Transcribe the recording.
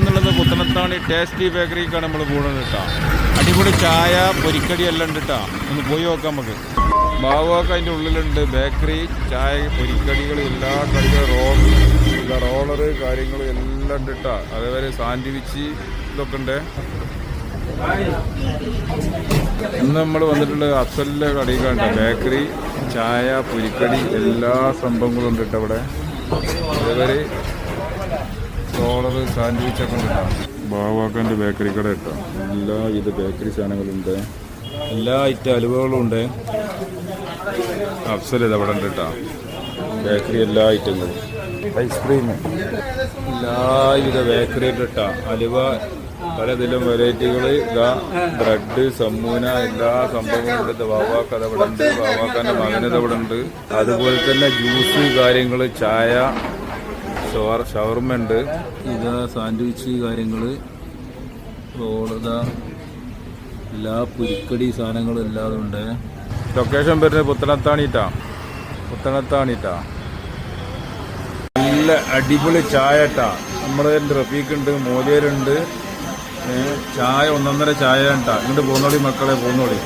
വന്നുള്ളത് Puthanathani tasty ബേക്കറിക്കാണ് നമ്മൾ പോകുന്നത് കേട്ടോ. അടിപൊളി ചായ പൊരിക്കടി എല്ലാം ഉണ്ട് കേട്ടോ. ഒന്ന് പോയി നോക്കാം നമുക്ക്. ഭാവമൊക്കെ അതിൻ്റെ ഉള്ളിലുണ്ട്. ബേക്കറി, ചായ, പൊരിക്കടികൾ, എല്ലാ കടികളും, റോളറ് കാര്യങ്ങളും എല്ലാം ഉണ്ട് കേട്ടോ. അതേപോലെ സാൻഡ്വിച്ച് ഇതൊക്കെ ഉണ്ട്. ഇന്ന് നമ്മൾ വന്നിട്ടുള്ളത് അസലിലെ കടികളുണ്ട്. ബേക്കറി, ചായ, പൊരിക്കടി എല്ലാ സംഭവങ്ങളും ഉണ്ട് കേട്ടോ ഇവിടെ. അതേപോലെ റോളറ്, സാൻഡ്വിച്ചൊക്കെ ഉണ്ട് കേട്ടോ. ബാവാക്കാൻ്റെ ബേക്കറി കട കേട്ടോ. എല്ലാവിധ ബേക്കറി സാധനങ്ങളുണ്ട്. എല്ലാ ഐറ്റം അലുവകളും ഉണ്ട്. അഫ്സൽ ഇത് അവിടെ ഉണ്ട് കേട്ടോ. ബേക്കറി എല്ലാ ഐറ്റങ്ങളും, ഐസ്ക്രീം, എല്ലാവിധ ബേക്കറി ഉണ്ട് കേട്ടോ. അലുവ പലതിലും വെറൈറ്റികൾ, ബ്രെഡ്, സമൂന, എല്ലാ സംഭവങ്ങളും ഉണ്ട്. വാവാക്ക അതവിടെ ഉണ്ട്. വാവാക്കാൻ്റെ മകനത് അവിടെ ഉണ്ട്. അതുപോലെ തന്നെ ജ്യൂസ് കാര്യങ്ങൾ, ചായ, ഷവർമ ഉണ്ട്. ഇതാ സാൻഡ്വിച്ച് കാര്യങ്ങൾ, റോളതാ, എല്ലാ പൊരിക്കടി സാധനങ്ങളും എല്ലാതും ഉണ്ട്. ലൊക്കേഷൻ വരുന്നത് പുത്തനത്താണിട്ടാ. നല്ല അടിപൊളി ചായ കേട്ടാ. നമ്മുടെ റഫീഖ് ഉണ്ട്, മോദിയരുണ്ട്. ചായ 1.5 ചായ കേട്ടാ. ഇങ്ങോട്ട് പോന്നോളി മക്കളെ, പോന്നോളി.